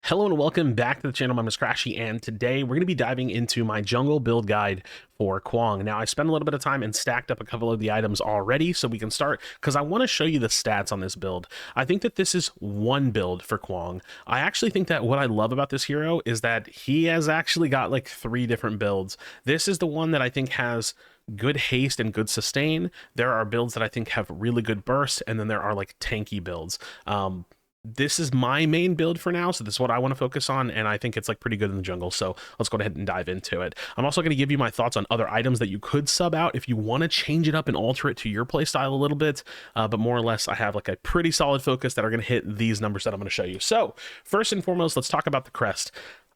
Hello and welcome back to the channel. My name is Krashy, and today we're going to be diving into my jungle build guide for Kwang. Now, I spent a little bit of time and stacked up a couple of the items already, so we can start because I want to show you the stats on this build. I think that this is one build for Kwang. I actually think that what I love about this hero is that he has actually got like 3 different builds. This is the one that I think has good haste and good sustain. There are builds that I think have really good burst, and then there are like tanky builds. This is my main build for now, so this is what I want to focus on, and I think it's like pretty good in the jungle, so let's go ahead and dive into it. I'm also going to give you my thoughts on other items that you could sub out if you want to change it up and alter it to your playstyle a little bit, but more or less I have like a pretty solid focus that are going to hit these numbers that I'm going to show you. So first and foremost, let's talk about the crest.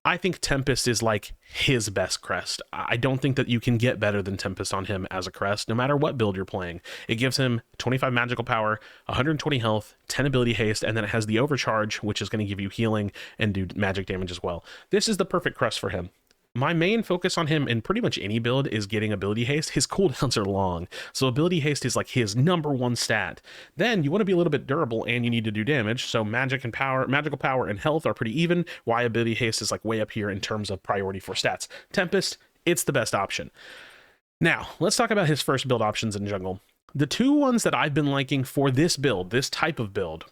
I think Tempest is like his best crest. I don't think that you can get better than Tempest on him as a crest, no matter what build you're playing. It gives him 25 magical power, 120 health, 10 ability haste, and then it has the overcharge, which is going to give you healing and do magic damage as well. This is the perfect crest for him. My main focus on him in pretty much any build is getting ability haste. His cooldowns are long, so ability haste is like his #1 stat. Then you want to be a little bit durable and you need to do damage, so magical power and health are pretty even, why ability haste is like way up here in terms of priority for stats. Tempest, it's the best option. Now, let's talk about his first build options in jungle. The 2 ones that I've been liking for this build, this type of build,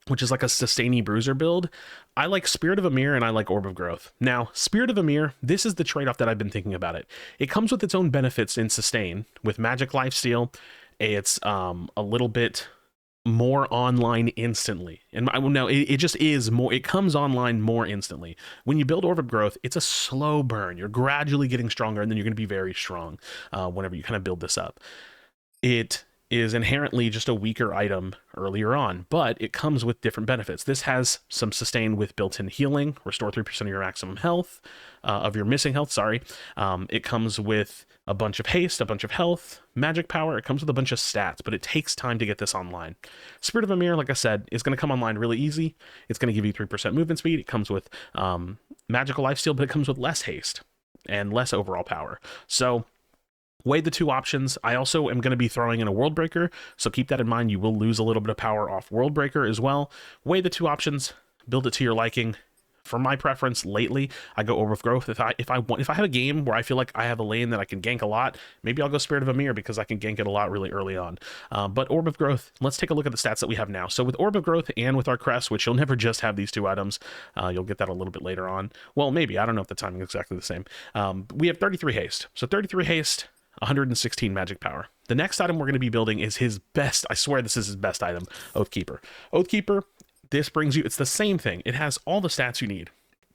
which is like a sustaining bruiser build, I like Spirit of Amir and I like Orb of Growth. Now, Spirit of Amir, this is the trade-off that I've been thinking about it. It comes with its own benefits in sustain. With Magic Lifesteal, it's a little bit more online instantly. And no, it just is more, it comes online more instantly. When you build Orb of Growth, it's a slow burn. You're gradually getting stronger, and then you're going to be very strong whenever you kind of build this up. It is inherently just a weaker item earlier on, but it comes with different benefits. This has some sustain with built-in healing, restore 3% of your maximum health, of your missing health, sorry. It comes with a bunch of haste, a bunch of health, magic power. It comes with a bunch of stats, but it takes time to get this online. Spirit of Amir, like I said, is going to come online really easy. It's going to give you 3% movement speed. It comes with magical lifesteal, but it comes with less haste and less overall power. So weigh the 2 options. I also am going to be throwing in a World Breaker, so keep that in mind. You will lose a little bit of power off World Breaker as well. Weigh the 2 options, build it to your liking. For my preference lately, I go Orb of Growth. If I have a game where I feel like I have a lane that I can gank a lot, maybe I'll go Spirit of Amir because I can gank it a lot really early on. But Orb of Growth, let's take a look at the stats that we have now. So with Orb of Growth and with our crest, which you'll never just have these 2 items, you'll get that a little bit later on. Well, maybe, I don't know if the timing is exactly the same. We have 33 haste. So 33 haste, 116 magic power. The next item we're going to be building is his best, I swear this is his best item, Oathkeeper. Oathkeeper, this brings you, it's the same thing. It has all the stats you need.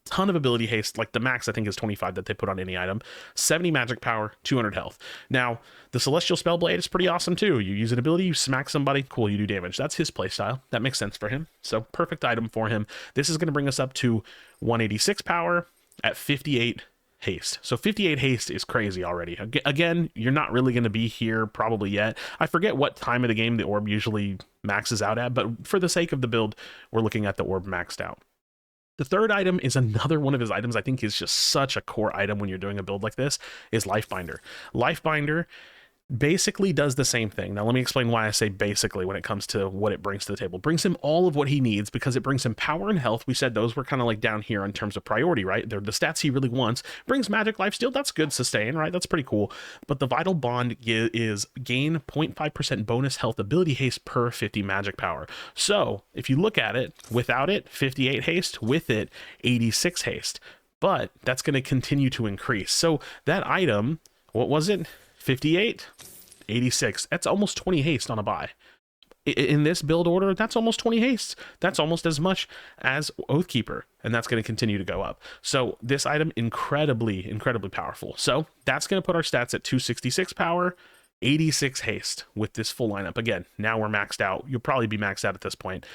Ton of ability haste, like the max I think is 25 that they put on any item, 70 magic power, 200 health. Now, the Celestial Spellblade is pretty awesome too. You use an ability, you smack somebody, cool, you do damage. That's his playstyle. That makes sense for him. So perfect item for him. This is going to bring us up to 186 power at 58 haste. So 58 haste is crazy already. Again, you're not really going to be here probably yet. I forget what time of the game the orb usually maxes out at, but for the sake of the build, we're looking at the orb maxed out. The third item is another one of his items I think is just such a core item when you're doing a build like this, is Lifebinder. Lifebinder basically does the same thing. Now let me explain why I say basically when it comes to what it brings to the table. It brings him all of what he needs because it brings him power and health. We said those were kind of like down here in terms of priority, right? They're the stats he really wants. Brings magic lifesteal, that's good sustain, right? That's pretty cool. But the vital bond is gain 0.5% bonus health ability haste per 50 magic power. So if you look at it, without it, 58 haste, with it, 86 haste. But that's going to continue to increase. So that item, what was it? 58, 86. That's almost 20 haste on a buy. In this build order, that's almost 20 haste. That's almost as much as Oathkeeper, and that's going to continue to go up. So this item, incredibly, incredibly powerful. So that's going to put our stats at 266 power, 86 haste with this full lineup. Again, now we're maxed out. You'll probably be maxed out at this point.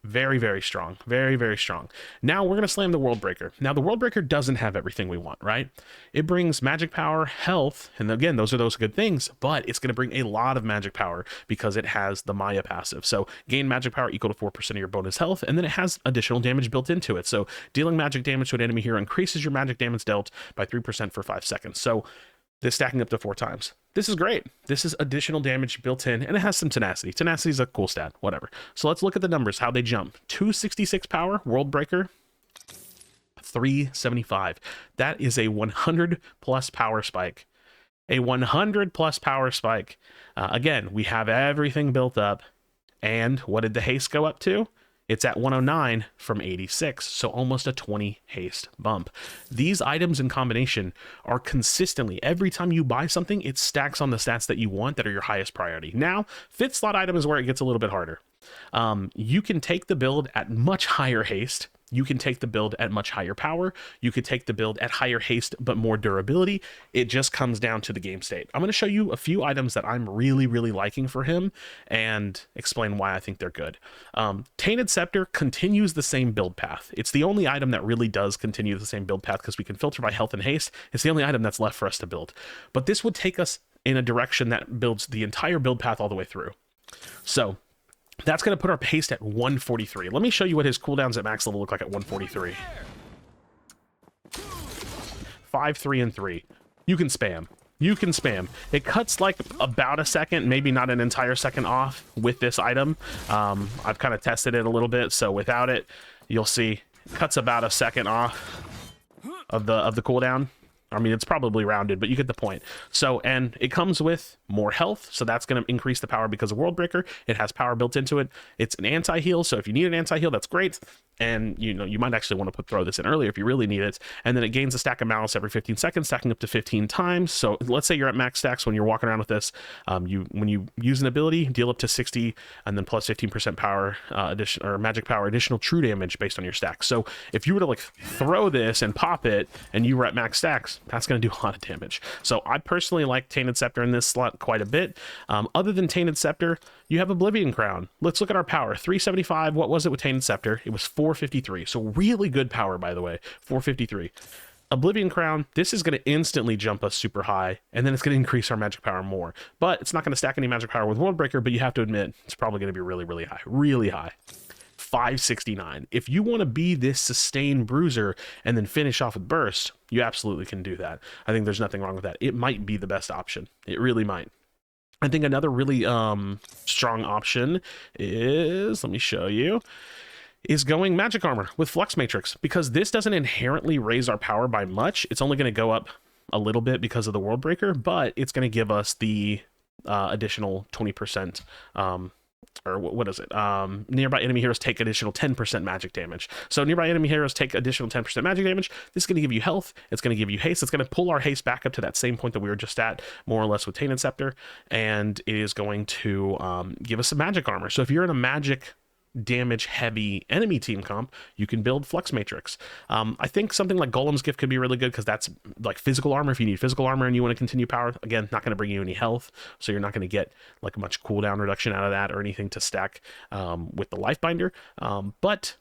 Very, very strong. Very, very strong. Now we're going to slam the World Breaker. Now the World Breaker doesn't have everything we want, right? It brings magic power, health, and again, those are those good things, but it's going to bring a lot of magic power because it has the Maya passive. So gain magic power equal to 4% of your bonus health, and then it has additional damage built into it. So dealing magic damage to an enemy hero increases your magic damage dealt by 3% for 5 seconds. So this stacking up to 4 times. This is great. This is additional damage built in, and it has some tenacity. Tenacity is a cool stat, whatever. So let's look at the numbers, how they jump. 266 power, World Breaker, 375. That is a 100 plus power spike. A 100 plus power spike. Again, we have everything built up. And what did the haste go up to? It's at 109 from 86, so almost a 20 haste bump. These items in combination are consistently, every time you buy something, it stacks on the stats that you want that are your highest priority. Now, 5th slot item is where it gets a little bit harder. You can take the build at much higher haste. You can take the build at much higher power. You could take the build at higher haste, but more durability. It just comes down to the game state. I'm going to show you a few items that I'm really, really liking for him and explain why I think they're good. Tainted Scepter continues the same build path. It's the only item that really does continue the same build path because we can filter by health and haste. It's the only item that's left for us to build. But this would take us in a direction that builds the entire build path all the way through. So that's going to put our haste at 143. Let me show you what his cooldowns at max level look like at 143. 5, 3, and 3. You can spam. You can spam. It cuts like about a second, maybe not an entire second off with this item. I've kind of tested it a little bit, so without it, you'll see it cuts about a second off of the cooldown. I mean, it's probably rounded, but you get the point. So, and it comes with more health, so that's going to increase the power because of World Breaker. It has power built into it. It's an anti-heal, so if you need an anti-heal, that's great. And, you know, you might actually want to throw this in earlier if you really need it. And then it gains a stack of malice every 15 seconds, stacking up to 15 times. So let's say you're at max stacks when you're walking around with this. When you use an ability, deal up to 60 and then plus 15% power, magic power, additional true damage based on your stack. So if you were to like throw this and pop it and you were at max stacks, that's going to do a lot of damage. So I personally like Tainted Scepter in this slot quite a bit. Other than Tainted Scepter, you have Oblivion Crown. Let's look at our power. 375. What was it with Tainted Scepter? It was 453. So really good power, by the way. 453. Oblivion Crown, this is going to instantly jump us super high, and then it's going to increase our magic power more. But it's not going to stack any magic power with World Breaker, but you have to admit, it's probably going to be really, really high. Really high. 569. If you want to be this sustained bruiser and then finish off with burst, you absolutely can do that. I think there's nothing wrong with that. It might be the best option. It really might. I think another really strong option is, let me show you, is going Magic Armor with Flux Matrix, because this doesn't inherently raise our power by much. It's only going to go up a little bit because of the World Breaker, but it's going to give us the additional 20%, or what is it? Nearby enemy heroes take additional 10% magic damage. So nearby enemy heroes take additional 10% magic damage. This is going to give you health. It's going to give you haste. It's going to pull our haste back up to that same point that we were just at, more or less with Tainted Scepter. And it is going to give us some magic armor. So if you're in a magic damage heavy enemy team comp, you can build Flux Matrix. I think something like Golem's Gift could be really good because that's like physical armor. If you need physical armor and you want to continue power, again, not going to bring you any health, so you're not going to get like much cooldown reduction out of that or anything to stack with the life binder, but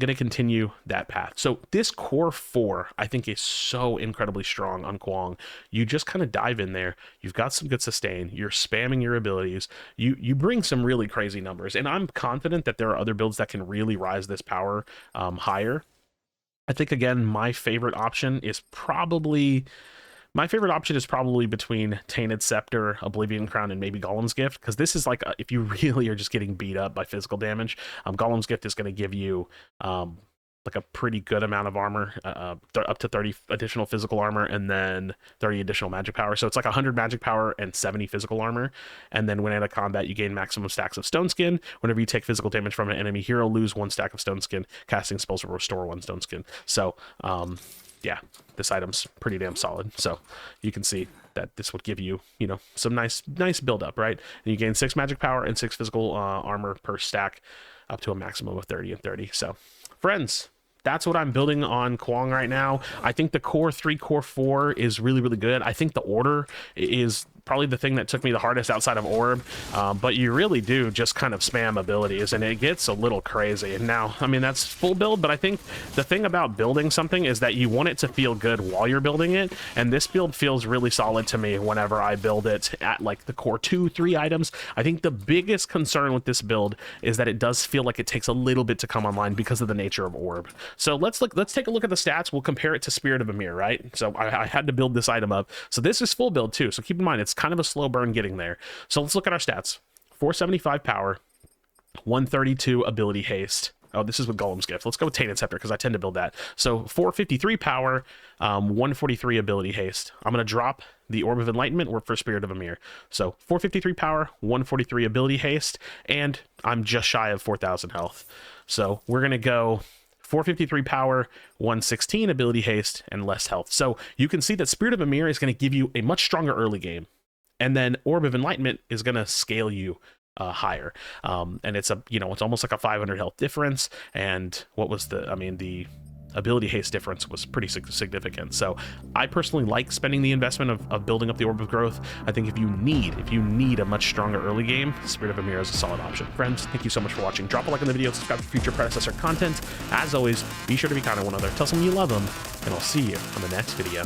going to continue that path. So this core 4 I think is so incredibly strong on Kwang. You just kind of dive in there, you've got some good sustain, you're spamming your abilities, you bring some really crazy numbers, and I'm confident that there are other builds that can really rise this power higher. I think again my favorite option is probably between Tainted Scepter, Oblivion Crown, and maybe Golem's Gift, because this is like if you really are just getting beat up by physical damage, Golem's Gift is going to give you like a pretty good amount of armor, up to 30 additional physical armor, and then 30 additional magic power. So it's like 100 magic power and 70 physical armor. And then when out of combat, you gain maximum stacks of Stone Skin. Whenever you take physical damage from an enemy hero, lose 1 stack of Stone Skin. Casting spells will restore 1 Stone Skin. So yeah, this item's pretty damn solid. So you can see that this would give you, you know, some nice build up, right? And you gain 6 magic power and 6 physical armor per stack, up to a maximum of 30 and 30. So friends, that's what I'm building on Kwang right now. I think the core 3, core 4 is really, really good. I think the order is probably the thing that took me the hardest outside of Orb, but you really do just kind of spam abilities, and it gets a little crazy. And now, I mean, that's full build, but I think the thing about building something is that you want it to feel good while you're building it, and this build feels really solid to me whenever I build it at like the core 2, 3 items. I think the biggest concern with this build is that it does feel like it takes a little bit to come online because of the nature of Orb. So let's take a look at the stats. We'll compare it to Spirit of Amir, right? So I had to build this item up. So this is full build too, so keep in mind it's kind of a slow burn getting there. So let's look at our stats. 475 power, 132 ability haste, Oh, this is with Golem's Gift. Let's go with Tainted Scepter because I tend to build that. So 453 power, 143 ability haste. I'm going to drop the Orb of Enlightenment or for Spirit of Amir. So 453 power, 143 ability haste, and I'm just shy of 4,000 health. So we're going to go 453 power, 116 ability haste, and less health. So you can see that Spirit of Amir is going to give you a much stronger early game. And then Orb of Enlightenment is going to scale you higher. And it's it's almost like a 500 health difference. And what was the ability haste difference was pretty significant. So I personally like spending the investment of building up the Orb of Growth. I think if you need a much stronger early game, Spirit of Amir is a solid option. Friends, thank you so much for watching. Drop a like on the video, subscribe for future Predecessor content. As always, be sure to be kind to one another, tell someone you love them, and I'll see you on the next video.